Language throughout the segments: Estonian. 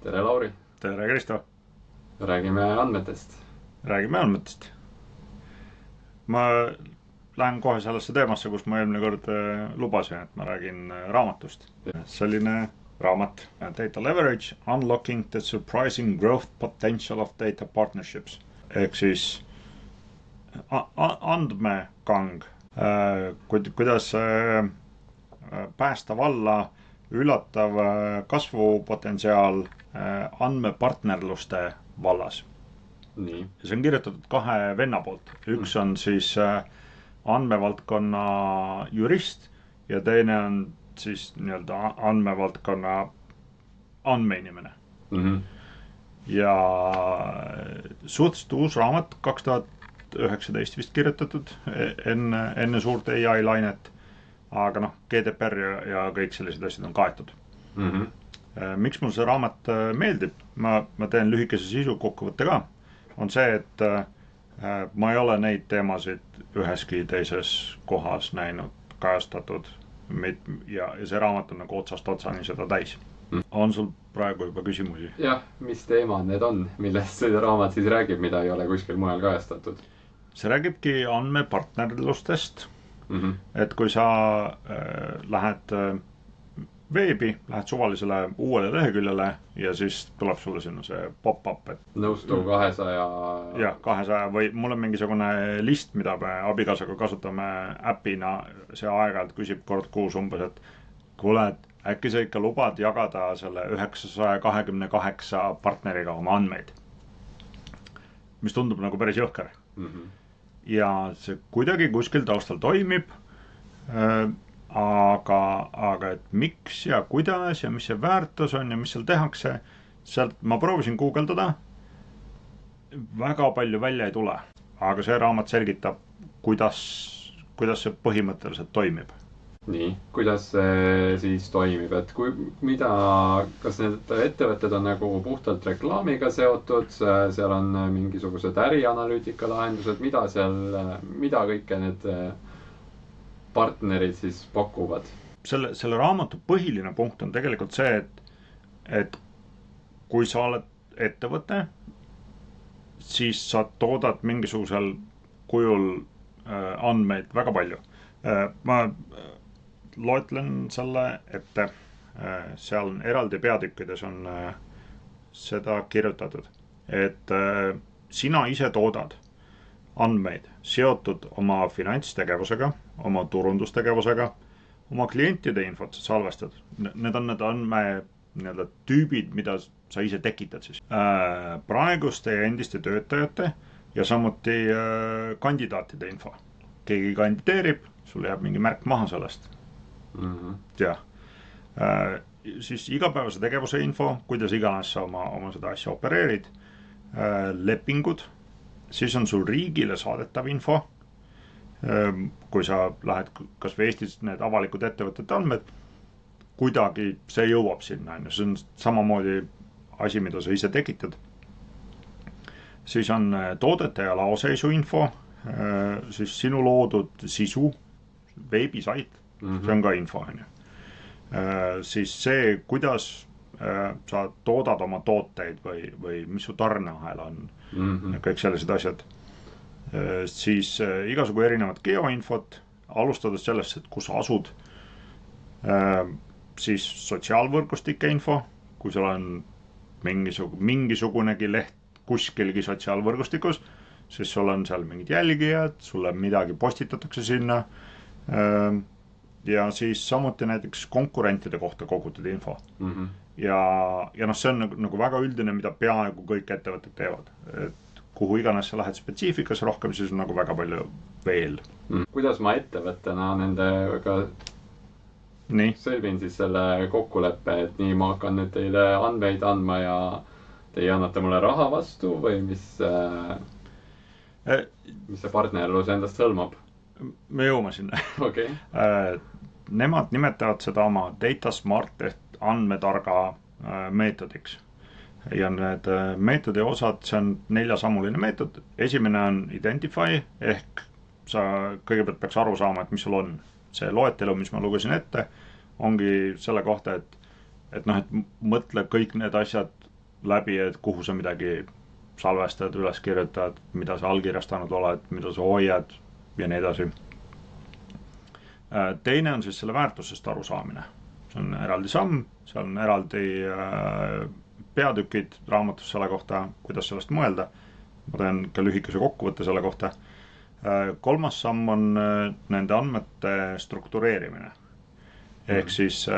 Tere, Lauri! Tere, Kristo! Räägime andmetest. Räägime andmetest. Ma lähen kohe sellesse teemasse, kus ma eelmine kord lubasin, et ma räägin raamatust. Selline raamat, Data Leverage, Unlocking the Surprising Growth Potential of Data Partnerships. Ehk siis andmekang, kuidas päästa valla üllatav kasvupotentsiaal andmepartnerluste vallas. Nii. See on kirjutatud kahe venna poolt. Üks on siis andmevaldkonna jurist ja teine on siis nii-öelda andmevaldkonna andmeinimene. Ja suhteliselt uus raamat, 2019 vist kirjutatud, enne suurt AI lainet, aga GDPR ja kõik sellised asjad on kaetud. Miks mul see raamat meeldib, ma teen lühikese sisu kokkuvõtte ka, on see, et ma ei ole neid teemasid üheski teises kohas näinud kajastatud ja see raamat on nagu otsast otsani seda täis. On sul praegu juba küsimusi? Jah, mis teemad need on, millest see raamat siis räägib, mida ei ole kuskil mujal kajastatud? See räägibki andmepartnerlustest, et kui sa lähed veebi, lähed suvalisele uuele leheküljele ja siis tuleb sulle sinna see pop-up, et nõustu 200... Jah, 200 või mul on mingisugune list, mida me abikaasaga kasutame äpina, see aeg-ajalt küsib kord kuus umbes, et kuule, et äkki sa ikka lubad jagada selle 928 partneriga oma andmeid, mis tundub nagu päris jõhker. Ja see kuidagi kuskil taustal toimib, aga et miks ja kuidas ja mis see väärtus on ja mis seal tehakse, sealt ma proovisin guugeldada, väga palju välja ei tule, aga see raamat selgitab, kuidas see põhimõtteliselt toimib. Nii, kuidas see siis toimib, et kas need ettevõtted on nagu puhtalt reklaamiga seotud, seal on mingisugused ärianalüütika lahendused, mida kõike need partnerid siis pakuvad? Selle raamatu põhiline punkt on tegelikult see, et kui sa oled ettevõte, siis sa toodad mingisugusel kujul andmeid väga palju. Ma loetlen selle ette, seal on eraldi peatükkides on seda kirjutatud, et sina ise toodad andmeid seotud oma finantstegevusega, oma turundustegevusega, oma klientide infot salvestad. Need on need andme tüübid, mida sa ise tekitad siis. Praeguste ja endiste töötajate ja samuti kandidaatide info. Keegi kandideerib, sul jääb mingi märk maha sellest. Ja. Siis igapäevase tegevuse info, kuidas iganes sa oma seda asja opereerid, lepingud, siis on sul riigile saadetav info, kui sa lähed kas või Eestis need avalikud ettevõtete andmed, kuidagi see jõuab sinna, see on samamoodi asi, mida sa ise tekitad. Siis on toodete ja laoseisu info, siis sinu loodud sisu, veebisait, see on ka info. Siis see, kuidas sa toodad oma tooteid või mis su tarneahel on, kõik sellised asjad. Siis igasugu erinevad geoinfot, alustades sellest, et kus asud, siis sotsiaalvõrgustike info, kui sul on mingisugunegi leht kuskilgi sotsiaalvõrgustikus, siis sul on seal mingid jälgijad, sulle midagi postitatakse sinna, ja siis samuti näiteks konkurentide kohta kogutud info. Ja see on nagu väga üldine, mida peaaegu kõik ettevõtted teevad. Et kuhu iganes sa lähed spetsiifikas rohkem, siis on nagu väga palju veel. Kuidas ma ettevõttena nendega sõlmin siis selle kokkuleppe, et nii ma hakkan nüüd teile andmeid andma ja teie annate mulle raha vastu või mis see partnerlus endast hõlmab? Me jõuame sinna. Okay. Nemad nimetavad seda oma Data Smart ehk andmetarga meetodiks. Ja need meetodi osad, see on 4-sammuline meetod. Esimene on Identify ehk sa kõigepealt peaks aru saama, et mis sul on. see loetelu, mis ma lugesin ette, ongi selle kohta, et noh, et mõtle kõik need asjad läbi, et kuhu sa midagi salvestad, üles kirjutad, mida sa allkirjastanud oled, mida sa hoiad ja nii edasi. Teine on siis selle väärtusest arusaamine. See on eraldi samm, seal on eraldi peatükid raamatus selle kohta, kuidas sellest mõelda. Ma teen ka lühikese kokkuvõtte selle kohta. Kolmas samm on nende andmete struktureerimine. Ehk siis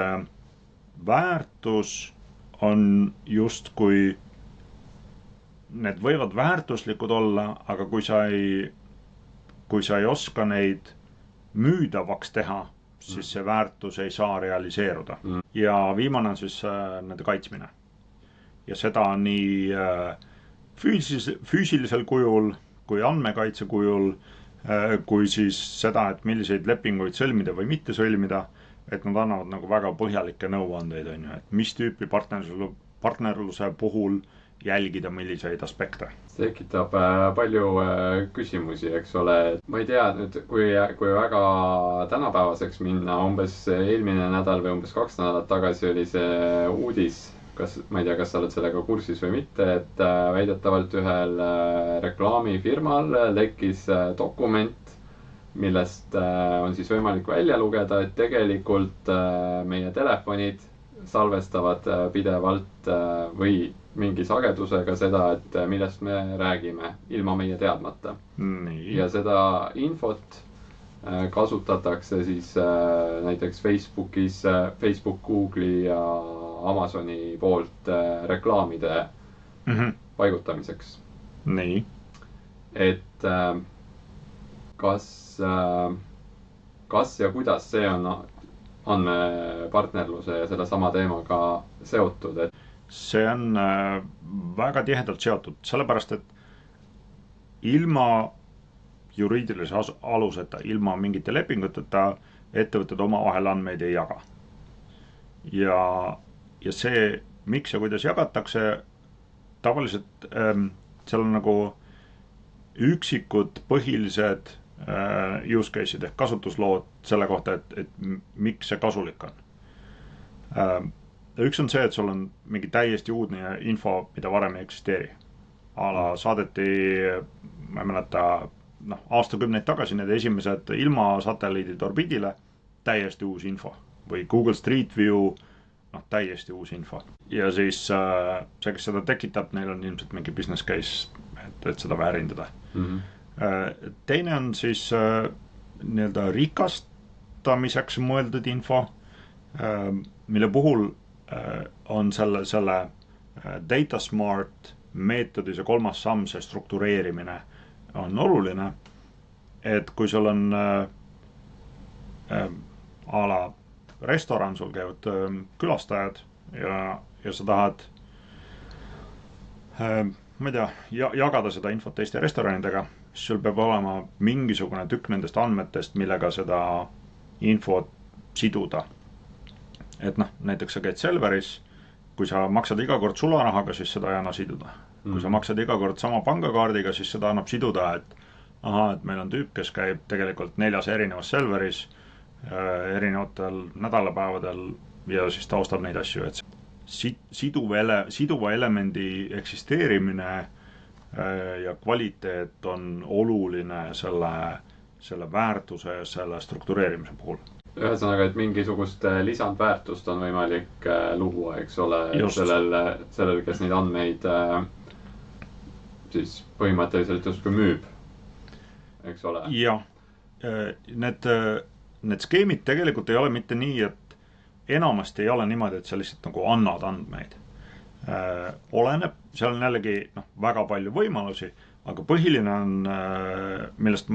väärtus on justkui, need võivad väärtuslikud olla, aga kui sa ei oska neid müüdavaks teha, siis see väärtus ei saa realiseeruda. Ja viimane on siis nende kaitsmine. Ja seda nii füüsilisel kujul, kui andmekaitse kujul, kui siis seda, et milliseid lepinguid sõlmida või mitte sõlmida, et nad annavad nagu väga põhjalikke nõuandeid, on ju, et mis tüüpi partnerluse puhul jälgida milliseid aspekte. See tekitab palju küsimusi, eks ole. Ma ei tea nüüd, kui väga tänapäevaseks minna, umbes eelmine nädal või umbes 2 nädalat tagasi oli see uudis, ma ei tea, kas sa oled sellega kursis või mitte, et väidetavalt ühel reklaamifirmal lekkis dokument, millest on siis võimalik välja lugeda, et tegelikult meie telefonid salvestavad pidevalt või mingi sagedusega seda, et millest me räägime ilma meie teadmata. Ja seda infot kasutatakse siis näiteks Facebookis, Facebook, Google'i ja Amazoni poolt reklaamide paigutamiseks. Nii. Et kas ja kuidas see on andmepartnerluse ja selle sama teemaga seotud, et see on väga tihedalt seotud, sellepärast et ilma juriidilise aluseta, ilma mingite lepinguteta ettevõtted omavahel andmeid ei jaga. Ja see, miks ja kuidas jagatakse, tavaliselt seal on nagu üksikud põhilised use case'id ehk kasutuslood selle kohta, et miks see kasulik on. Üks on see, et sul on mingi täiesti uudne info, mida varem ei eksisteeri. Saadeti, ma ei mäleta, aastakümneid tagasi need esimesed ilmasatelliidid orbiidile, täiesti uus info. Või Google Street View, täiesti uus info. Ja siis see, kes seda tekitab, neil on ilmselt mingi business case, et seda väärindada. Teine on siis nii-öelda rikastamiseks mõeldud info, mille puhul on selle DataSmart meetodi see 3. samm, see struktureerimine on oluline, et kui sul on restoran, sul käivad külastajad ja sa tahad ma ei tea, jagada seda infot teiste restoranidega, siis sul peab olema mingisugune tükk nendest andmetest, millega seda infot siduda. Et näiteks sa käid Selveris, kui sa maksad iga kord sularahaga, siis seda ei anna siduda. Kui sa maksad iga kord sama pangakaardiga, siis seda annab siduda, et meil on tüüp, kes käib tegelikult 4 erinevas Selveris erinevatel nädalapäevadel ja siis ta ostab neid asju, et siduva elemendi eksisteerimine ja kvaliteet on oluline selle väärtuse ja selle struktureerimise puhul. Ühesõnaga, et mingisugust lisandväärtust on võimalik luua, eks ole, sellel, kes neid andmeid siis põhimõtteliselt justkui müüb, eks ole. Jah, need skeemid tegelikult ei ole mitte nii, et enamasti ei ole niimoodi, et sa lihtsalt nagu annad andmeid. Oleneb, seal on jällegi väga palju võimalusi, aga põhiline on, millest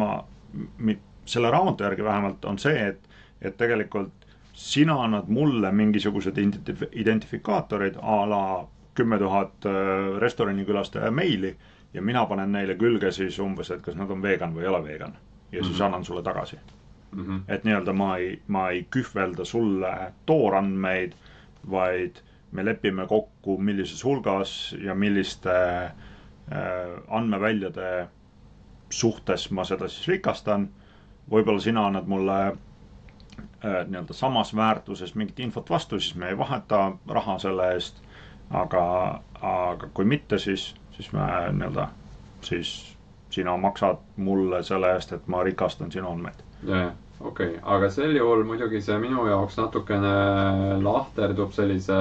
selle raamatu järgi vähemalt on see, et tegelikult sina annad mulle mingisugused identifikaatorid a la 10 000 restoranikülastaja meili ja mina panen neile külge siis umbes, et kas nad on vegan või ei ole vegan ja siis annan sulle tagasi. Et nii-öelda ma ei kühvelda sulle toorandmeid, vaid me lepime kokku millises hulgas ja milliste andmeväljade suhtes ma seda siis rikastan. Võib-olla sina annad mulle nii-öelda samas väärtuses mingit infot vastu, siis me ei vaheta raha selle eest, aga kui mitte, siis me nii-öelda, siis sina maksad mulle selle eest, et ma rikastan sinu andmeid. jah, okei. Aga sel juhul muidugi see minu jaoks natukene lahterdub sellise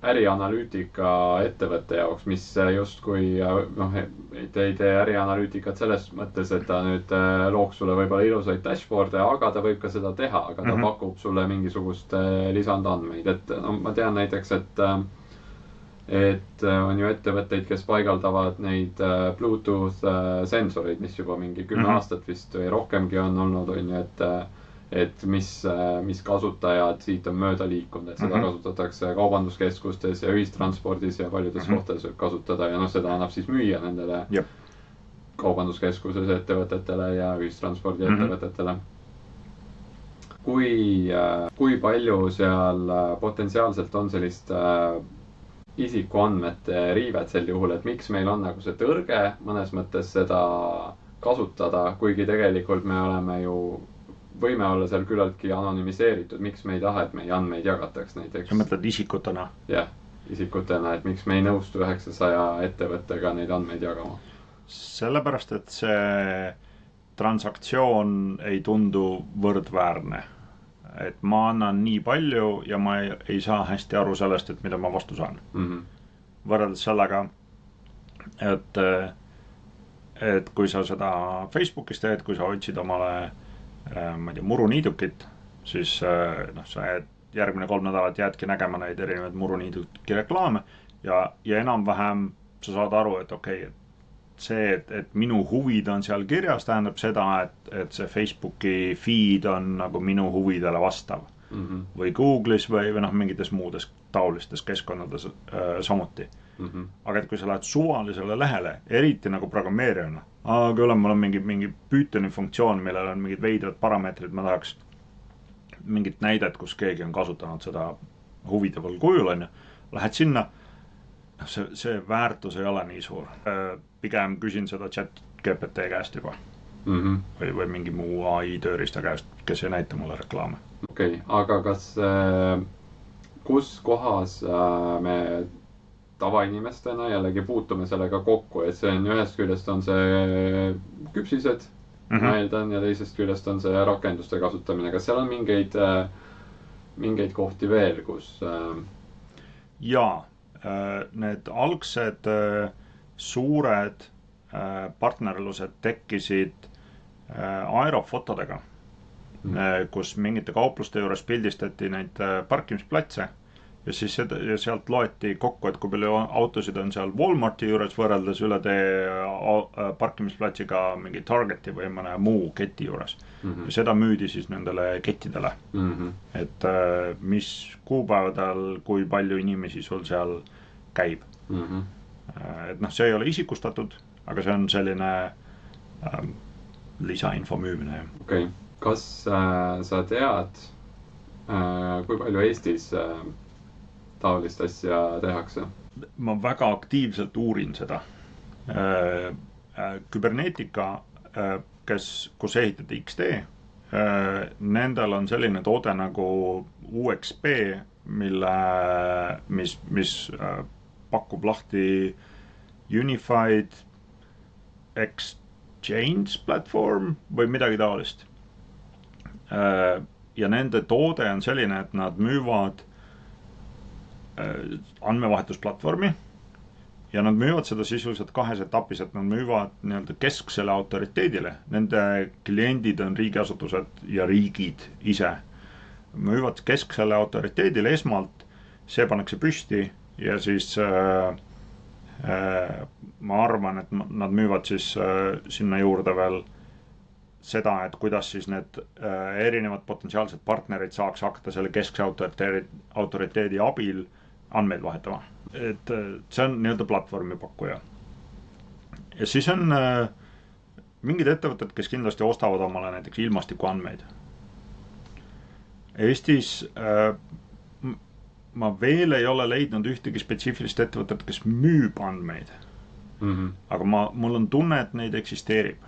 ärianalüütika ettevõtte jaoks, mis justkui noh, ei tee ärianalüütikat selles mõttes, et ta nüüd looks sulle võib-olla ilusaid dashboard'e, aga ta võib ka seda teha, aga ta pakub sulle mingisugust lisandandmeid, et no ma tean näiteks, et on ju ettevõtteid, kes paigaldavad neid Bluetooth sensoreid, mis juba mingi 10 aastat vist või rohkemgi on olnud, on ju, et mis kasutajad siit on mööda liikunud, et seda kasutatakse kaubanduskeskustes ja ühistranspordis ja paljudes kohtades võib kasutada ja noh, seda annab siis müüa nendele kaubanduskeskuses ettevõtetele ja ühistranspordi ettevõtetele. Kui palju seal potentsiaalselt on sellist isikuandmete riivet sel juhul, et miks meil on nagu see tõrge mõnes mõttes seda kasutada, kuigi tegelikult me oleme ju võime olla seal küllaltki anonüümiseeritud, miks me ei taha, et meie andmeid jagataks näiteks. Sa mõtled isikutena? Jah, isikutena, et miks me ei nõustu 900 ettevõttega neid andmeid jagama. Sellepärast, et see transaktsioon ei tundu võrdväärne. Et ma annan nii palju ja ma ei saa hästi aru sellest, et mida ma vastu saan. Võrreldes sellega, et kui sa seda Facebookis teed, kui sa otsid omale ma ei tea, muruniidukit, siis noh, sa järgmine 3 nädalat jäädki nägema neid erinevaid muruniiduki reklaame ja enam-vähem sa saad aru, et okei, et see, et minu huvid on seal kirjas, tähendab seda, et see Facebooki feed on nagu minu huvidele vastav. Või Google'is või noh, mingites muudes taolistes keskkonnades samuti. Aga et kui sa lähed suvalisele lehele, eriti nagu programmeerijana, aga mul on mingi Pythoni funktsioon, millel on mingid veidrad parameetrid, ma tahaks mingit näidet, kus keegi on kasutanud seda huvitaval kujul, on ju, lähed sinna, see väärtus ei ole nii suur. Pigem küsin seda ChatGPT käest juba või mingi muu AI tööriista käest, kes ei näita mulle reklaame. Okei, aga kus kohas me tavainimestena jällegi puutume sellega kokku, et see on ühest küljest on see küpsised, ma eeldan, ja teisest küljest on see rakenduste kasutamine. Kas seal on mingeid kohti veel, kus? Jaa, need algsed suured partnerlused tekkisid aerofotodega, kus mingite kaupluste juures pildistati neid parkimisplatse ja siis sealt loeti kokku, et kui palju autosid on seal Walmarti juures võrreldes üle tee parkimisplatsiga mingi Targeti või mõne muu keti juures. Ja seda müüdi siis nendele kettidele. Et mis kuupäevadel, kui palju inimesi sul seal käib. Et noh, see ei ole isikustatud, aga see on selline lisainfo müümine. Okei. Kas sa tead, kui palju Eestis taolist asja tehakse? Ma väga aktiivselt uurin seda. Kybernetica, kus ehitati XD, nendel on selline toode nagu UXP, mis pakub lahti Unified Exchange Platform või midagi taolist. Ja nende toode on selline, et nad müüvad andmevahetusplatvormi ja nad müüvad seda sisuliselt 2 etapis, et nad müüvad nii-öelda kesksele autoriteedile. Nende kliendid on riigiasutused ja riigid ise. Müüvad kesksele autoriteedile esmalt, see pannakse püsti ja siis ma arvan, et nad müüvad siis sinna juurde veel seda, et kuidas siis need erinevad potentsiaalsed partnerid saaks hakata selle keskse autoriteedi abil andmeid vahetama. Et see on nii-öelda platvormi pakkuja. Ja siis on mingid ettevõtted, kes kindlasti ostavad omale näiteks ilmastiku andmeid. Eestis ma veel ei ole leidnud ühtegi spetsiifilist ettevõtet, kes müüb andmeid. Aga mul on tunne, et neid eksisteerib.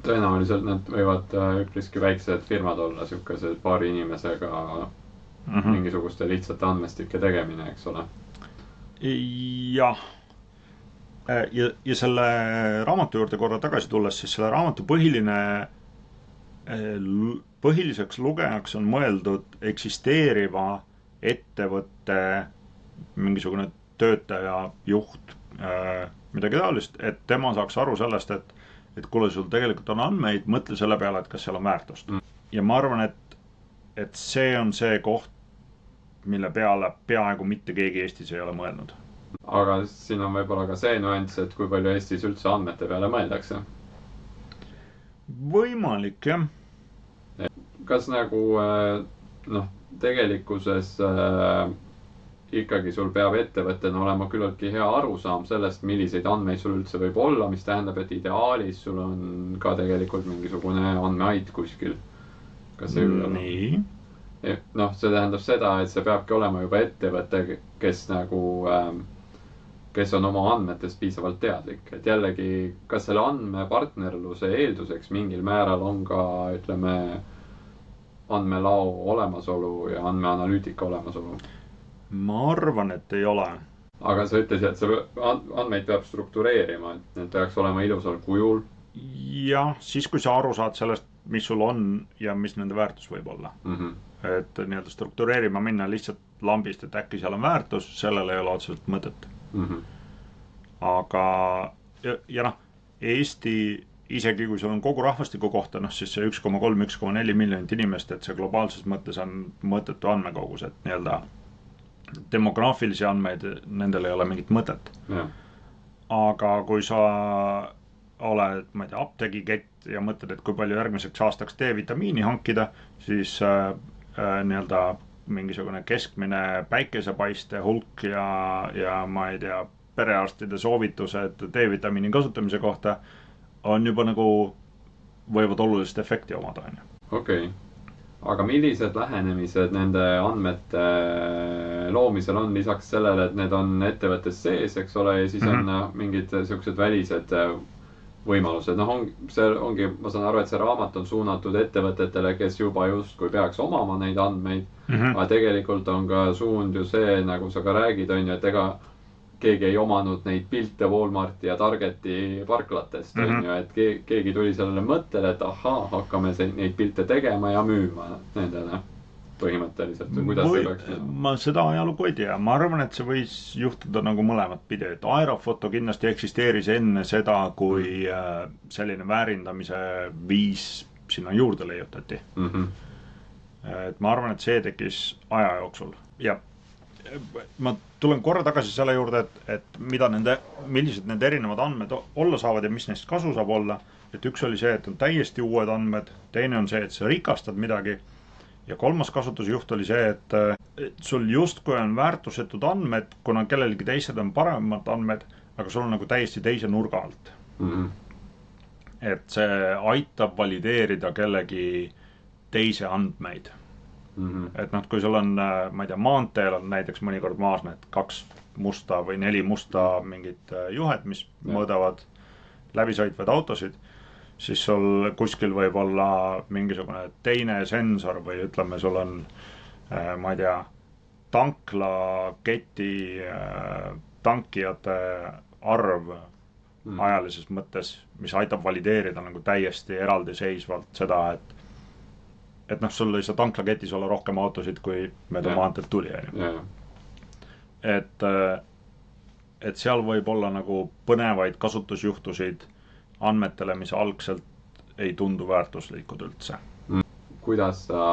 tõenäoliselt need võivad üpriski väiksed firmad olla, siukesed paari inimesega mingisuguste lihtsate andmestike tegemine, eks ole. Jah. Ja selle raamatu juurde korra tagasi tulles, siis selle raamatu põhiliseks lugejaks on mõeldud eksisteeriva ettevõtte mingisugune töötaja, juht, midagi taolist, et tema saaks aru sellest, et kuule, sul tegelikult on andmeid, mõtle selle peale, et kas seal on väärtust. Ja ma arvan, et see on see koht, mille peale peaaegu mitte keegi Eestis ei ole mõelnud. Aga siin on võib-olla ka see nüanss, et kui palju Eestis üldse andmete peale mõeldakse. Võimalik, jah. Kas nagu tegelikkuses ikkagi sul peab ettevõttena olema küllaltki hea arusaam sellest, milliseid andmeid sul üldse võib olla, mis tähendab, et ideaalis sul on ka tegelikult mingisugune andmeait kuskil. Kas see üle? Nii. See tähendab seda, et see peabki olema juba ettevõte, kes on oma andmetest piisavalt teadlik. Et jällegi, kas selle andmepartnerluse eelduseks mingil määral on ka, ütleme, andmelao olemasolu ja andmeanalüütika olemasolu? Ma arvan, et ei ole. Aga sa ütlesid, et sa andmeid peab struktureerima, et need peaks olema ilusal kujul. Jah, siis kui sa aru saad sellest, mis sul on ja mis nende väärtus võib olla. Et nii-öelda struktureerima minna lihtsalt lambist, et äkki seal on väärtus, sellel ei ole otseselt mõtet. Aga ja Eesti, isegi kui sul on kogu rahvastiku kohta, siis see 1,3–1,4 miljonit inimest, et see globaalses mõttes on mõttetu andmekogus, et nii-öelda demograafilisi andmeid, nendel ei ole mingit mõtet. Ja. Aga kui sa oled, ma ei tea, apteegikett ja mõtled, et kui palju järgmiseks aastaks D-vitamiini hankida, siis nii-öelda mingisugune keskmine päikesepaiste hulk ja ma ei tea, perearstide soovitused D-vitamiini kasutamise kohta on juba nagu võivad olulist efekti omada. Okei. Aga millised lähenemised nende andmete loomisel on lisaks sellele, et need on ettevõttes sees, eks ole, ja siis on mingid sellised välised võimalused. See ongi, ma saan aru, et see raamat on suunatud ettevõtetele, kes juba justkui peaks omama neid andmeid, aga tegelikult on ka suund ju see, nagu sa ka räägid, on ju, et ega keegi ei omanud neid pilte Walmarti ja Targeti parklatest, on ju, et keegi tuli sellele mõttele, et hakkame neid pilte tegema ja müüma nendele põhimõtteliselt. Kuidas see peaks? Ma seda ajalugu ei tea. Ma arvan, et see võis juhtuda nagu mõlemat pidi, et aerofoto kindlasti eksisteeris enne seda, kui selline väärindamise viis sinna juurde leiutati. Et ma arvan, et see tekkis aja jooksul. Ja ma tulen korra tagasi selle juurde, et millised need erinevad andmed olla saavad ja mis neist kasu saab olla. Et üks oli see, et on täiesti uued andmed, teine on see, et sa rikastad midagi ja kolmas kasutusjuht oli see, et sul justkui on väärtusetud andmed, kuna kellelegi teised on paremad andmed, aga sul on nagu täiesti teise nurga alt. Et see aitab valideerida kellegi teise andmeid. Et kui sul on, ma ei tea, maanteel on näiteks mõnikord maas need 2 musta või 4 musta mingit juhet, mis mõõdavad läbisõitvaid autosid, siis sul kuskil võib olla mingisugune teine sensor või ütleme, sul on, ma ei tea, tanklaketi tankijate arv ajalises mõttes, mis aitab valideerida nagu täiesti eraldiseisvalt seda, et sul ei saa tanklaketis olla rohkem autosid, kui mööda maanteed tuli. Et seal võib olla nagu põnevaid kasutusjuhtusid andmetele, mis algselt ei tundu väärtuslikud üldse. Kuidas sa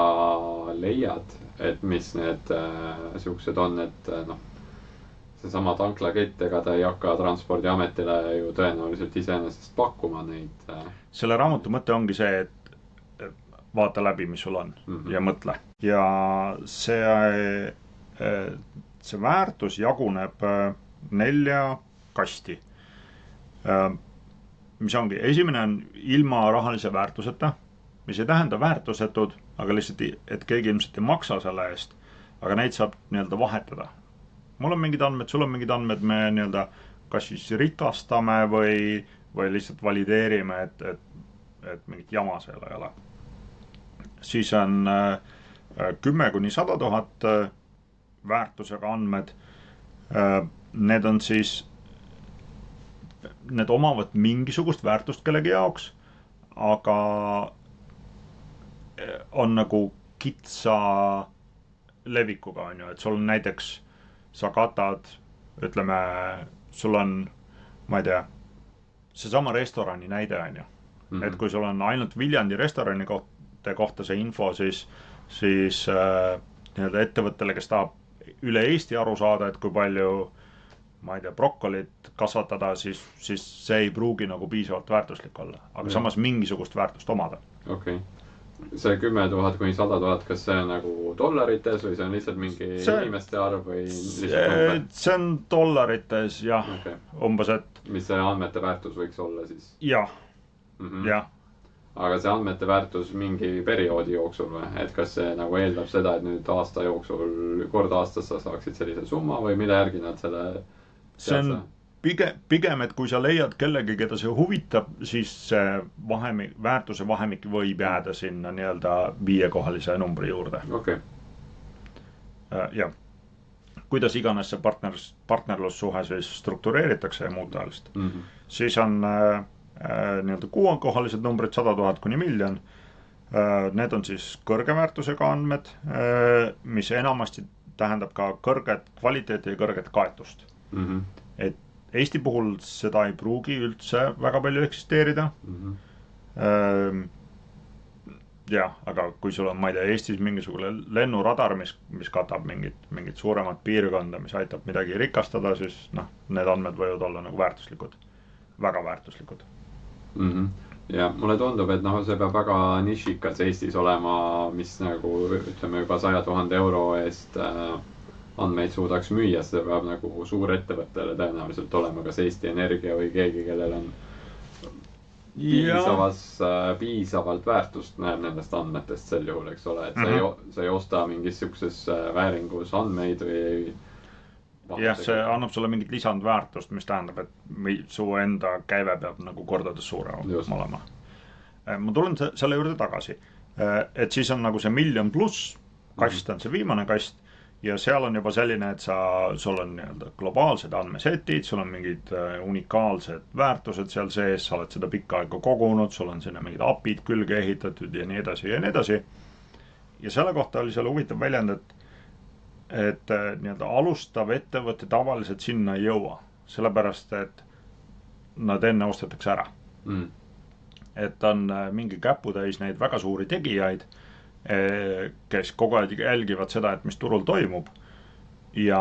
leiad, et mis need siuksed on, et seesama tanklakett, ega ta ei hakka Transpordiametile ju tõenäoliselt iseenesest pakkuma neid? Selle raamatu mõte ongi see, et vaata läbi, mis sul on ja mõtle. Ja see väärtus jaguneb 4 kasti. Mis ongi, esimene on ilma rahalise väärtuseta, mis ei tähenda väärtusetud, aga lihtsalt, et keegi ilmselt ei maksa selle eest, aga neid saab nii-öelda vahetada. Mul on mingid andmed, sul on mingid andmed, me nii-öelda kas siis rikastame või lihtsalt valideerime, et et mingit jama seal ei ole. Siis on 10,000–100,000 väärtusega andmed. Need on siis, need omavad mingisugust väärtust kellegi jaoks, aga on nagu kitsa levikuga, on ju, et sul on näiteks, sa katad, ütleme, sul on, ma ei tea, seesama restorani näide, on ju. Et kui sul on ainult Viljandi restorani kohta see info, siis nii-öelda ettevõttele, kes tahab üle Eesti aru saada, et kui palju, ma ei tea, brokkolit kasvatada, siis see ei pruugi nagu piisavalt väärtuslik olla, aga samas mingisugust väärtust omada. Okei. See 10,000–100,000, kas see on nagu dollarites või see on lihtsalt mingi inimeste arv või lihtsalt number? See on dollarites, jah. Okay. Umbes, et... Mis see andmete väärtus võiks olla siis? Jah, jah. Aga see andmete väärtus mingi perioodi jooksul või? Et kas see nagu eeldab seda, et nüüd aasta jooksul, kord aastas sa saaksid sellise summa või mille järgi nad selle... See on pigem, et kui sa leiad kellegi, keda see huvitab, siis see väärtuse vahemik võib jääda sinna nii-öelda 5-kohalise numbri juurde. Okei. Jah. Kuidas iganes see partnerlussuhe siis struktureeritakse ja muud taolist. Siis on nii-öelda 6-kohalised numbrid, 100,000 kuni miljon. Need on siis kõrge väärtusega andmed, mis enamasti tähendab ka kõrget kvaliteeti ja kõrget kaetust. Et Eesti puhul seda ei pruugi üldse väga palju eksisteerida. Jah, aga kui sul on, ma ei tea, Eestis mingisugune lennuradar, mis katab mingit suuremat piirkonda, mis aitab midagi rikastada, siis need andmed võivad olla nagu väärtuslikud, väga väärtuslikud. Ja mulle tundub, et see peab väga nišikas Eestis olema, mis nagu ütleme juba 100,000 euro eest andmeid suudaks müüa, seda peab nagu suurettevõttele tõenäoliselt olema, kas Eesti Energia või keegi, kellel on piisavalt väärtust näeb nendest andmetest sel juhul, eks ole, et sa ei osta mingis siukses vääringus andmeid või ei... Jah, see annab sulle mingit lisandväärtust, mis tähendab, et su enda käive peab nagu kordades suurem olema. Ma tulen selle juurde tagasi, et siis on nagu see miljon pluss kast on see viimane kast ja seal on juba selline, et sul on nii-öelda globaalsed andmesetid, sul on mingid unikaalsed väärtused seal sees, sa oled seda pikka aega kogunud, sul on sinna mingid API-d külge ehitatud ja nii edasi ja nii edasi. Ja selle kohta oli seal huvitav väljend, et nii-öelda alustav ettevõte tavaliselt sinna ei jõua, sellepärast, et nad enne ostetakse ära. Et on mingi käputäis neid väga suuri tegijaid, kes kogu aeg jälgivad seda, et mis turul toimub ja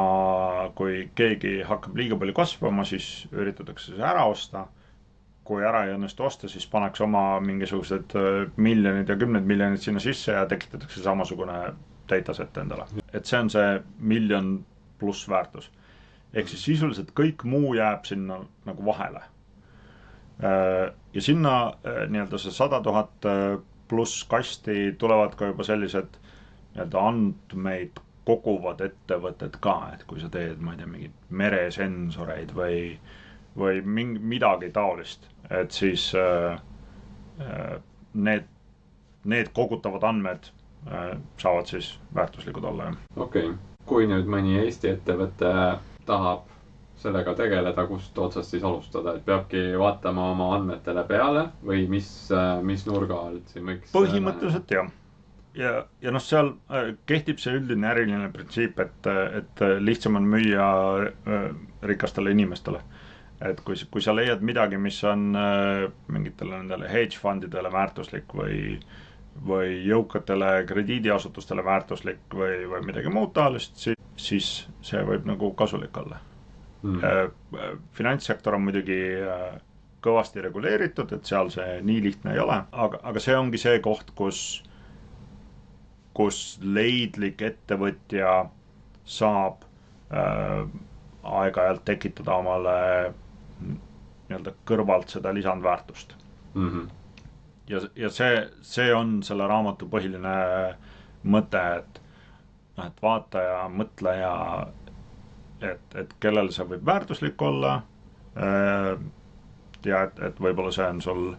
kui keegi hakkab liiga palju kasvama, siis üritatakse see ära osta. Kui ära ei õnnestu osta, siis pannakse oma mingisugused miljonid ja 10 miljonid sinna sisse ja tekitatakse samasugune dataset endale. Et see on see miljon pluss väärtus. Ehk siis sisuliselt kõik muu jääb sinna nagu vahele. Ja sinna nii-öelda see 100,000 pluss kasti tulevad ka juba sellised nii-öelda andmeid koguvad ettevõtted ka, et kui sa teed, ma ei tea, mingid meresensoreid või midagi taolist, et siis need kogutavad andmed saavad siis väärtuslikud olla. Okei. Kui nüüd mõni Eesti ettevõte tahab sellega tegeleda, kust otsast siis alustada, et peabki vaatama oma andmetele peale või mis nurga alt siin võiks... Põhimõtteliselt jah. Ja seal kehtib see üldine äriline printsiip, et lihtsam on müüa rikastele inimestele. Et kui sa leiad midagi, mis on mingitele nendele hedge fundidele väärtuslik või jõukatele krediidiasutustele väärtuslik või midagi muud taolist, siis see võib nagu kasulik olla. Finantssektor on muidugi kõvasti reguleeritud, et seal see nii lihtne ei ole, aga see ongi see koht, kus leidlik ettevõtja saab aeg-ajalt tekitada omale nii-öelda kõrvalt seda lisandväärtust. Ja see on selle raamatu põhiline mõte, et vaata ja mõtle ja et kellel see võib väärtuslik olla ja et võib-olla see on sul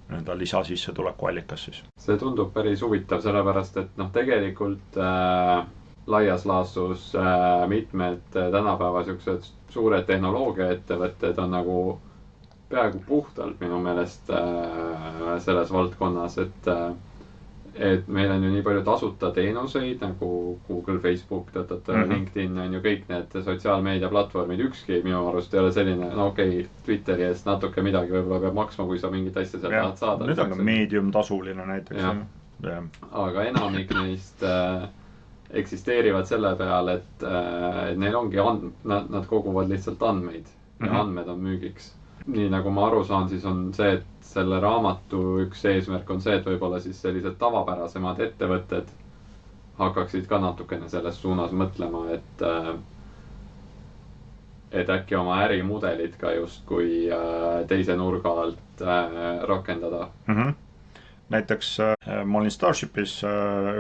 nii-öelda lisasissetuleku allikas siis. See tundub päris huvitav, sellepärast et noh, tegelikult laias laastus mitmed tänapäeva siuksed suured tehnoloogiaettevõtted on nagu peaaegu puhtalt minu meelest selles valdkonnas, et meil on ju nii palju tasuta teenuseid nagu Google, Facebook, LinkedIn on ju kõik need sotsiaalmeedia platvormid, ükski minu arust ei ole selline, no okei, Twitteri eest natuke midagi võib-olla peab maksma, kui sa mingit asja sealt tahad saada. Nüüd on ka Medium tasuline näiteks. Aga enamik neist eksisteerivad selle peale, et neil ongi nad koguvad lihtsalt andmeid ja andmed on müügiks. Nii nagu ma aru saan, siis on see, et selle raamatu üks eesmärk on see, et võib-olla siis sellised tavapärasemad ettevõtted hakkaksid ka natukene selles suunas mõtlema, et äkki oma ärimudelit ka justkui teise nurga alt rakendada. Näiteks ma olin Starshipis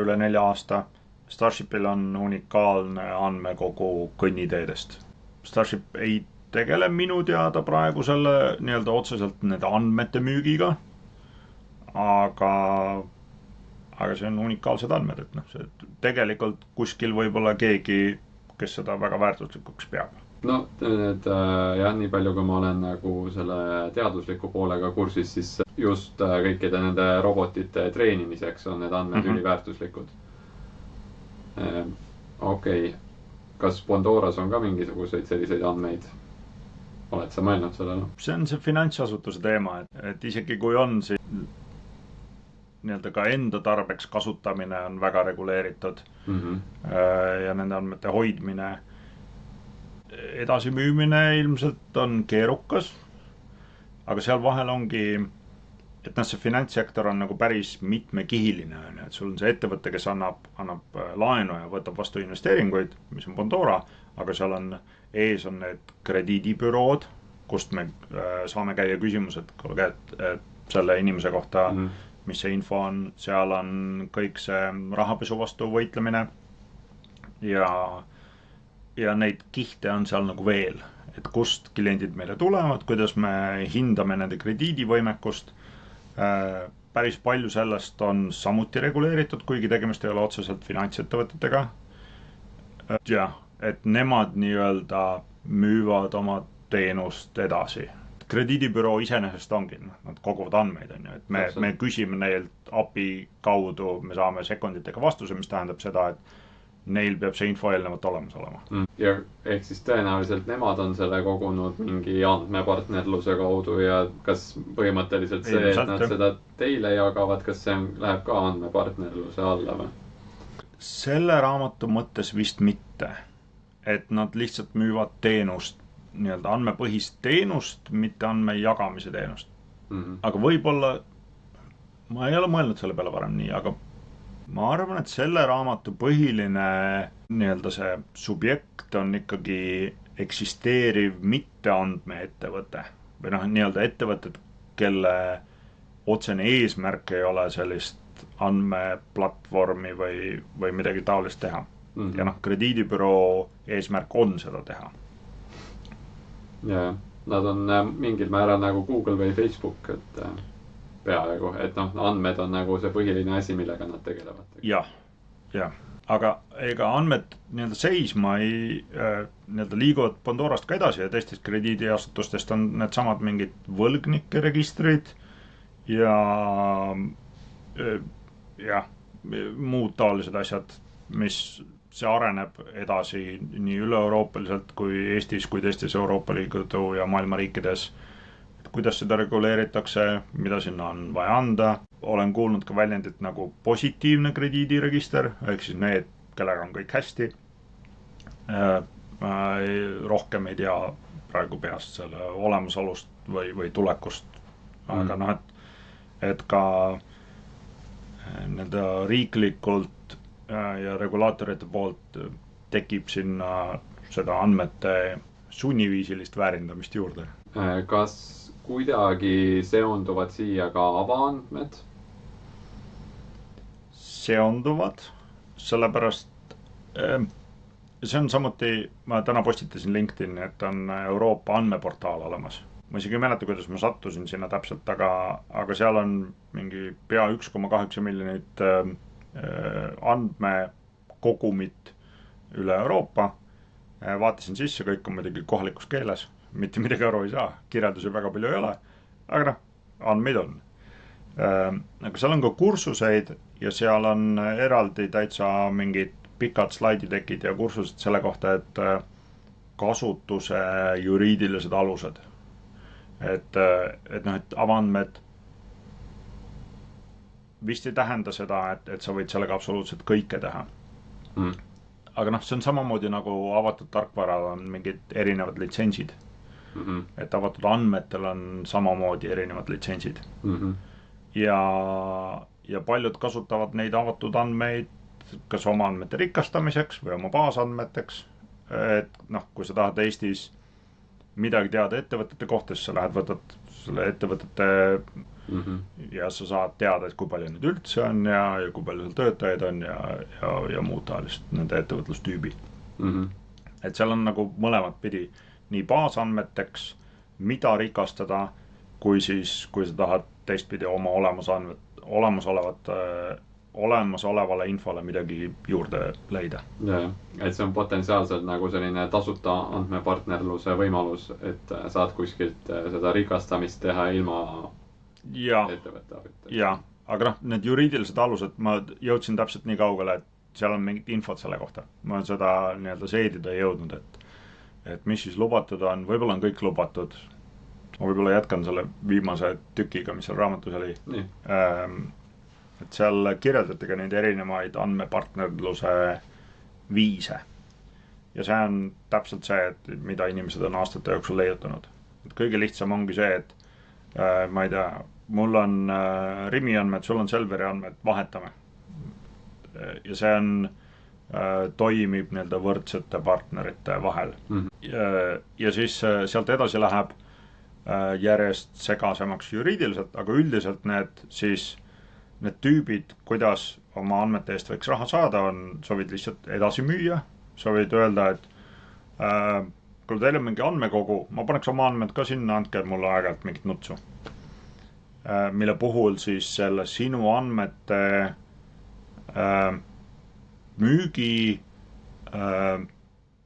üle 4 aasta. Starshipil on unikaalne andmekogu kõnniteedest. Starship ei tegele minu teada praegu selle nii-öelda otseselt nende andmete müügiga, aga see on unikaalsed andmed, et noh, see tegelikult kuskil võib-olla keegi, kes seda väga väärtuslikuks peab. No jah, nii palju kui ma olen nagu selle teadusliku poolega kursis, siis just kõikide nende robotite treenimiseks on need andmed üliväärtuslikud. Okei, kas Bondoras on ka mingisuguseid selliseid andmeid? Oled sa mõelnud sellele? See on see finantsasutuse teema, et isegi kui on, siis nii-öelda ka enda tarbeks kasutamine on väga reguleeritud ja nende andmete hoidmine. Edasimüümine ilmselt on keerukas, aga seal vahel ongi, et see finantssektor on nagu päris mitmekihiline, et sul on see ettevõte, kes annab laenu ja võtab vastu investeeringuid, mis on Bondora, aga seal on ees on need krediidibürood, kust me saame käia küsimused, et selle inimese kohta, mis see info on, seal on kõik see rahapesu vastu võitlemine ja neid kihte on seal nagu veel, et kust kliendid meile tulevad, kuidas me hindame nende krediidivõimekust. Päris palju sellest on samuti reguleeritud, kuigi tegemist ei ole otseselt finantsettevõtetega. Jah, et nemad nii-öelda müüvad oma teenust edasi. Krediidibüroo iseenesest ongi, nad koguvad andmeid, et me küsime neilt API kaudu, me saame sekunditega vastuse, mis tähendab seda, et neil peab see info eelnevalt olemas olema. Ja ehk siis tõenäoliselt nemad on selle kogunud mingi andmepartnerluse kaudu ja kas põhimõtteliselt see, et nad seda teile jagavad, kas see läheb ka andmepartnerluse alla või? Selle raamatu mõttes vist mitte, et nad lihtsalt müüvad teenust, nii-öelda andmepõhist teenust, mitte andme jagamise teenust. Aga võib-olla, ma ei ole mõelnud selle peale varem nii, aga ma arvan, et selle raamatu põhiline nii-öelda see subjekt on ikkagi eksisteeriv mitteandmeettevõte või noh, nii-öelda ettevõtted, kelle otsene eesmärk ei ole sellist andmeplatvormi või midagi taolist teha. Ja noh, krediidibüroo eesmärk on seda teha. Ja nad on mingil määral nagu Google või Facebook, et peaaegu, et noh, andmed on nagu see põhiline asi, millega nad tegelevad. Jah. Aga ega andmed nii-öelda seisma nii-öelda liiguvad Bondorast ka edasi ja teistest krediidiasutustest on need samad mingid võlgnike registrid ja muud taolised asjad, mis see areneb edasi nii üle-euroopaliselt kui Eestis kui teistes Euroopa Liidu ja maailma riikides. Kuidas seda reguleeritakse, mida sinna on vaja anda. Olen kuulnud ka väljendit nagu positiivne krediidiregister, ehk siis need, kellega on kõik hästi. Rohkem ei tea praegu peast selle olemasolust või tulekust. Aga noh, et ka nende riiklikult ja regulaatorite poolt tekib sinna seda andmete sunniviisilist väärindamist juurde. Kas kuidagi seonduvad siia ka avaandmed? Seonduvad, sellepärast see on samuti, ma täna postitasin LinkedIni, et on Euroopa andmeportaal olemas. ma isegi ei mäleta, kuidas ma sattusin sinna täpselt, aga seal on mingi pea 1,8 miljonit andmekogumit üle Euroopa. Vaatasin sisse, kõik on muidugi kohalikus keeles, mitte midagi aru ei saa, kirjeldusi väga palju ei ole, aga noh, andmeid on. Aga seal on ka kursuseid ja seal on eraldi täitsa mingid pikad slaiditekid ja kursused selle kohta, et kasutuse juriidilised alused. Et noh, et avaandmed vist ei tähenda seda, et sa võid sellega absoluutselt kõike teha. Aga noh, see on samamoodi nagu avatud tarkvaral on mingid erinevad litsentsid. Et avatud andmetel on samamoodi erinevad litsentsid. Ja paljud kasutavad neid avatud andmeid kas oma andmete rikastamiseks või oma baasandmeteks. Et noh, kui sa tahad Eestis midagi teada ettevõtete kohta, siis sa lähed, võtad selle ettevõtete ja sa saad teada, et kui palju nüüd üldse on ja kui palju seal töötajaid on ja muud taolist nende ettevõtlustüübi. Et seal on nagu mõlemat pidi nii baasandmeteks, mida rikastada, kui sa tahad teistpidi oma olemasolevale infole midagi juurde leida. Ja, et see on potentsiaalselt nagu selline tasuta andmepartnerluse võimalus, et saad kuskilt seda rikastamist teha ilma ettevõtte abita. Ja, aga noh, need juriidilised alused, ma jõudsin täpselt nii kaugele, et seal on mingit infot selle kohta. Ma olen seda nii-öelda seedida ei jõudnud, et mis siis lubatud on, võib-olla on kõik lubatud. Ma võib-olla jätkan selle viimase tükiga, mis seal raamatus oli. Nii. Et seal kirjeldati ka neid erinevaid andmepartnerluse viise. Ja see on täpselt see, et mida inimesed on aastate jooksul leiutanud. Et kõige lihtsam ongi see, et ma ei tea, mul on Rimi andmed, sul on Selveri andmed, vahetame. Ja see on toimib nii-öelda võrdsete partnerite vahel. Ja siis sealt edasi läheb järjest segasemaks juriidiliselt, aga üldiselt need tüübid, kuidas oma andmete eest võiks raha saada, sa võid lihtsalt edasi müüa, sa võid öelda, et kui teil on mingi andmekogu, ma paneks oma andmed ka sinna, andke mulle aeg-ajalt mingit nutsu. Mille puhul siis selle sinu andmete müügi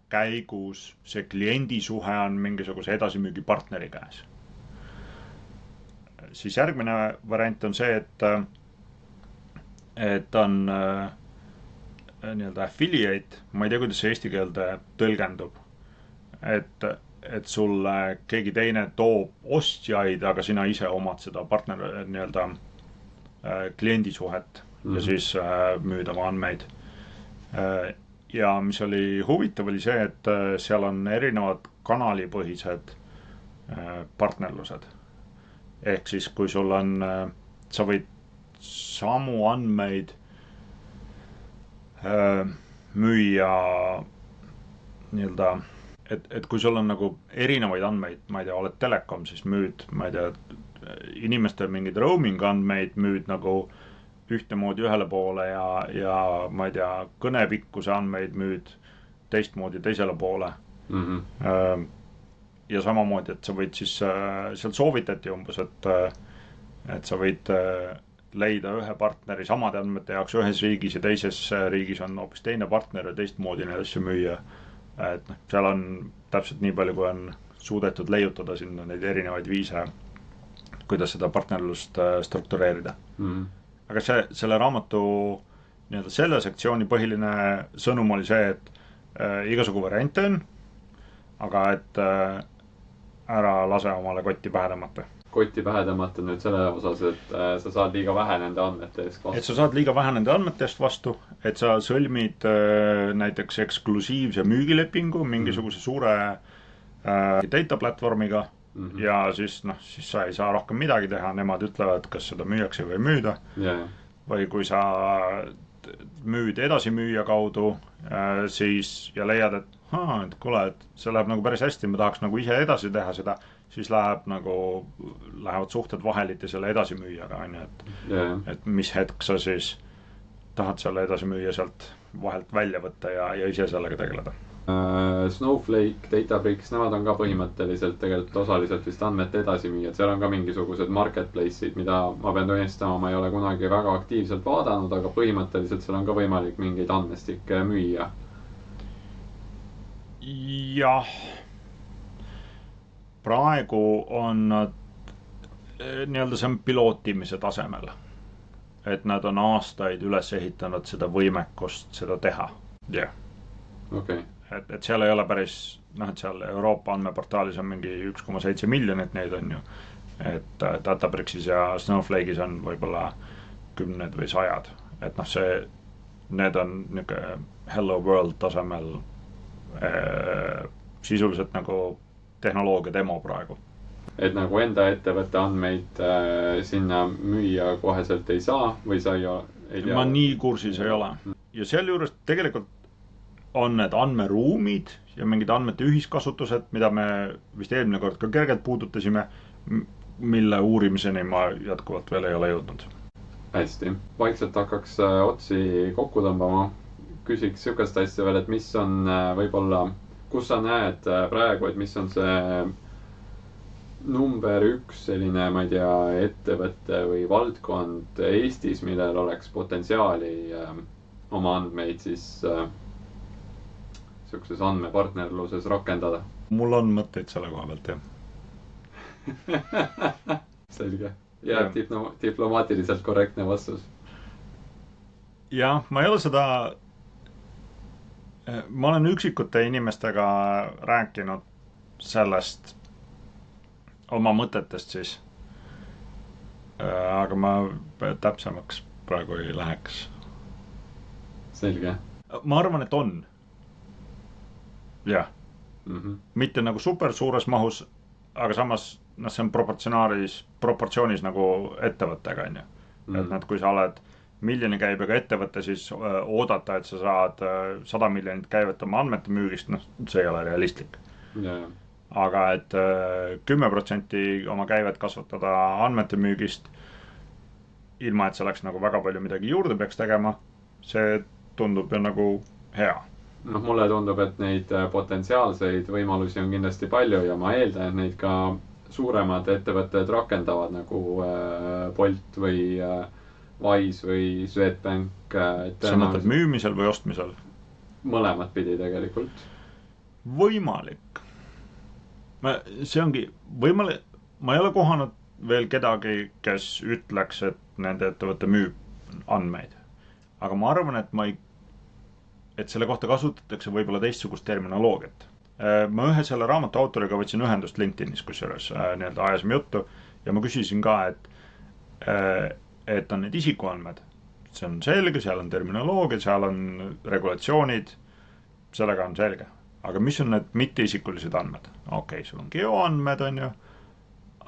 käigus see kliendi suhe on mingisuguse edasimüügi partneri käes. Siis järgmine variant on see, et on nii-öelda affiliate, ma ei tea, kuidas see eesti keelde tõlgendub, et sulle keegi teine toob ostjaid, aga sina ise omad seda partner nii-öelda kliendisuhet ja siis müüd oma andmeid. Ja mis oli huvitav, oli see, et seal on erinevad kanalipõhised partnerlused. Ehk siis, kui sul on, sa võid samu andmeid müüa nii-öelda, et kui sul on nagu erinevaid andmeid, ma ei tea, oled telekom, siis müüd, ma ei tea, inimeste mingid roaming andmeid müüd nagu ühtemoodi ühele poole ja ma ei tea, kõnepikkuse andmeid müüd teistmoodi teisele poole. Ja samamoodi, et sa võid siis, seal soovitati umbes, et sa võid leida ühe partneri samade andmete jaoks ühes riigis ja teises riigis on hoopis teine partner ja teistmoodi neid asju müüa. Et seal on täpselt nii palju, kui on suudetud leiutada sinna neid erinevaid viise, kuidas seda partnerlust struktureerida. Aga selle raamatu nii-öelda selle sektsiooni põhiline sõnum oli see, et igasugu variante on, aga et ära lase omale kotti pähe tõmmata. Kotti pähe tõmmata nüüd selle osas, et sa saad liiga vähe nende andmete eest vastu. Et sa saad liiga vähe nende andmete eest vastu, et sa sõlmid näiteks eksklusiivse müügilepingu mingisuguse suure data platvormiga ja siis sa ei saa rohkem midagi teha, nemad ütlevad, kas seda müüakse või müüda. Või kui sa müüd edasimüüja kaudu siis ja leiad, et kuule, et see läheb nagu päris hästi, ma tahaks nagu ise edasi teha seda, siis lähevad suhted vaheliti selle edasimüüjaga, et mis hetk sa siis tahad selle edasimüüja sealt vahelt välja võtta ja ise sellega tegeleda. Snowflake, Databricks, nemad on ka põhimõtteliselt tegelikult osaliselt vist andmete edasimüüjad, seal on ka mingisugused marketplace'id, mida ma pean tunnistama, ma ei ole kunagi väga aktiivselt vaadanud, aga põhimõtteliselt seal on ka võimalik mingeid andmestikke müüa. Jah, praegu on nad nii-öelda see on pilootimise tasemel, et nad on aastaid üles ehitanud seda võimekust seda teha. jah. okei. Et seal ei ole päris, noh, et seal Euroopa andmeportaalis on mingi 1,7 miljonit neid on ju, et Databricksis ja Snowflake'is on võib-olla 10 või 100, et noh, need on niisugune hello world tasemel sisuliselt nagu tehnoloogia demo praegu. Et nagu enda ettevõtte andmeid sinna müüa koheselt ei saa või sa ei tea? Ma nii kursis ei ole. Ja sealjuures tegelikult on need andmeruumid ja mingid andmete ühiskasutused, mida me vist eelmine kord ka kergelt puudutasime, mille uurimiseni ma jätkuvalt veel ei ole jõudnud. Hästi. Vaikselt hakkaks otsi kokku tõmbama. Küsiks sükast asja veel, et mis on võib-olla, kus sa näed praegu, et mis on see number 1 selline, ma ei tea, ettevõtte või valdkond Eestis, millel oleks potentsiaali oma andmeid siis sellises andmepartnerluses rakendada? Mul on mõtteid selle koha pealt, jah. Selge. Jääb diplomaatiliselt korrektne vastus. Jah, ma ei ole seda... Ma olen üksikute inimestega rääkinud sellest oma mõtetest siis. Aga ma täpsemaks praegu ei läheks. Selge. Ma arvan, et on. Jah. Mitte nagu super suures mahus, aga samas see on proportsioonis nagu ettevõttega, on ju. Et kui sa oled miljoni käibega ettevõtte, siis oodata, et sa saad 100 miljonit käivet oma andmete müügist, see ei ole realistlik. Aga et 10% oma käivet kasvatada andmete müügist, ilma et see oleks nagu väga palju midagi juurde peaks tegema, see tundub ju nagu hea. Mulle tundub, et neid potentsiaalseid võimalusi on kindlasti palju ja ma eeldan, et neid ka suuremad ettevõtted rakendavad nagu Bolt või Wise või Swedbank. Sa mõtled müümisel või ostmisel? Mõlemat pidi tegelikult. Võimalik. See ongi võimalik. Ma ei ole kohanud veel kedagi, kes ütleks, et nende ettevõtte müüb andmeid. Aga ma arvan, et selle kohta kasutatakse võib-olla teistsugust terminoloogiat. Ma ühe selle raamatu autoriga võtsin ühendust LinkedInis, kusjuures nii-öelda ajasime juttu ja ma küsisin ka, et on need isikuandmed. See on selge, seal on terminoloogia, seal on regulatsioonid, sellega on selge. Aga mis on need mitteisikulised andmed? Okei, sul on geoandmed, on ju,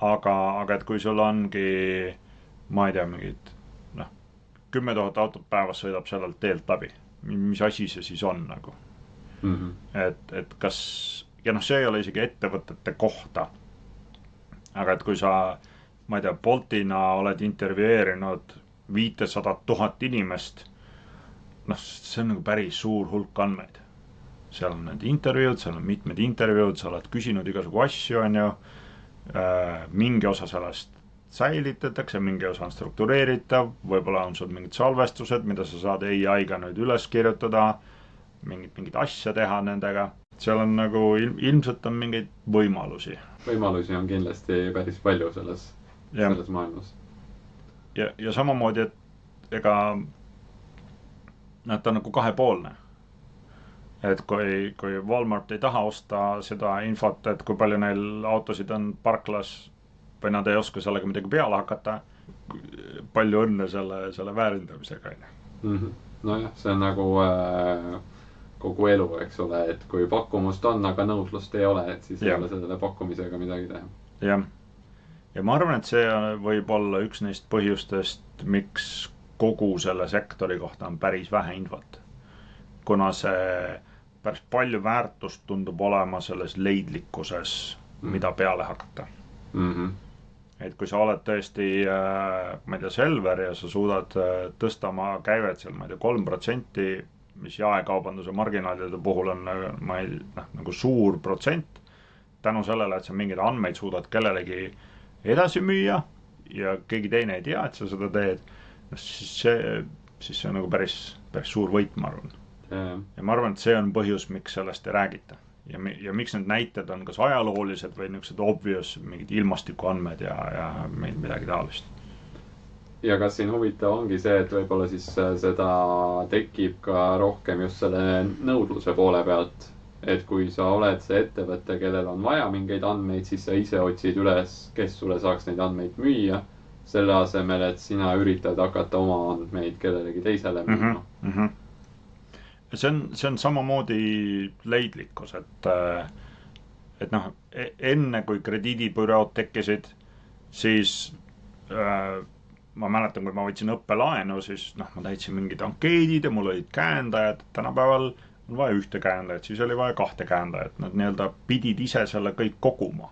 aga et kui sul ongi, ma ei tea, mingid 10 000 autot päevas sõidab sellelt teelt läbi, mis asi see siis on nagu? Et kas, ja see ei ole isegi ettevõtete kohta, aga et kui sa, ma ei tea, Boltina oled intervjueerinud 500 000 inimest, see on nagu päris suur hulk andmeid. Seal on need intervjuud, seal on mitmed intervjuud, sa oled küsinud igasugu asju, on ju, mingi osa sellest säilitatakse, mingi osa on struktureeritav, võib-olla on sul mingid salvestused, mida sa saad AI-ga nüüd üles kirjutada, mingid asja teha nendega. Seal on nagu ilmselt on mingeid võimalusi. Võimalusi on kindlasti päris palju selles maailmas. Ja samamoodi, et ega ta on nagu kahepoolne. Et kui Walmart ei taha osta seda infot, et kui palju neil autosid on parklas või nad ei oska sellega midagi peale hakata, palju õnne selle väärindamisega. Nojah, see on nagu kogu elu, eks ole, et kui pakkumust on, aga nõudlust ei ole, et siis ei ole selle pakkumisega midagi teha. Jah. Ja ma arvan, et see võib olla üks neist põhjustest, miks kogu selle sektori kohta on päris vähe infot. Kuna see päris palju väärtust tundub olema selles leidlikkuses, mida peale hakata. Et kui sa oled tõesti, ma ei tea, Selver ja sa suudad tõsta oma käivet seal, ma ei tea, 3%, mis jaekaubanduse marginaalide puhul on nagu suur protsent, tänu sellele, et sa mingeid andmeid suudad kellelegi edasi müüa ja keegi teine ei tea, et sa seda teed, siis see on nagu päris suur võit, ma arvan. Ja ma arvan, et see on põhjus, miks sellest ei räägita. Ja miks need näited on kas ajaloolised või niisugused obvious mingid ilmastikuandmed ja midagi taolist. Ja kas siin huvitav ongi see, et võib-olla siis seda tekib ka rohkem just selle nõudluse poole pealt. Et kui sa oled see ettevõte, kellel on vaja mingeid andmeid, siis sa ise otsid üles, kes sulle saaks neid andmeid müüa, selle asemel, et sina üritad hakata oma andmeid kellelegi teisele müüa. See on samamoodi leidlikkus, et noh, enne kui krediidibürood tekkisid, siis ma mäletan, kui ma võtsin õppelaenu, siis ma täitsin mingid ankeedid ja mul olid käendajad, tänapäeval on vaja ühte käendajat, siis oli vaja 2 käendajat, nad nii-öelda pidid ise selle kõik koguma.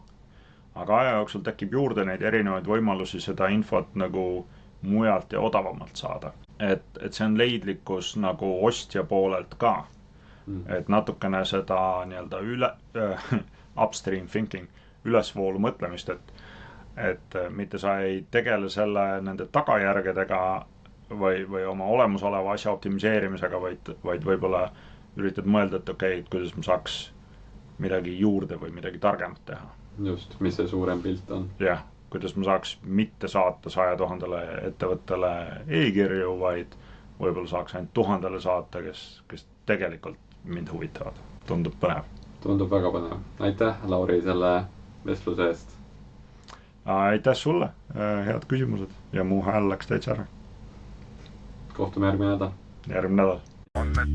Aga aja jooksul tekib juurde neid erinevaid võimalusi seda infot nagu mujalt ja odavamalt saada. Et see on leidlikkus nagu ostja poolelt ka. Et natukene seda nii-öelda upstream thinking, ülesvoolu mõtlemist, et mitte sa ei tegele nende tagajärgedega või oma olemasoleva asja optimiseerimisega, vaid võib-olla üritad mõelda, et okei, kuidas ma saaks midagi juurde või midagi targemat teha. Just, mis see suurem pilt on. Jah, kuidas ma saaks mitte saata 100 000 ettevõttele e-kirju, vaid võib-olla saaks ainult 1000 saata, kes tegelikult mind huvitavad. Tundub põnev. Tundub väga põnev. Aitäh, Lauri, selle vestluse eest. Aitäh sulle, head küsimused ja mu hääl läks täitsa ära. Kohtume järgmine nädal. Järgmine nädal. Andmed.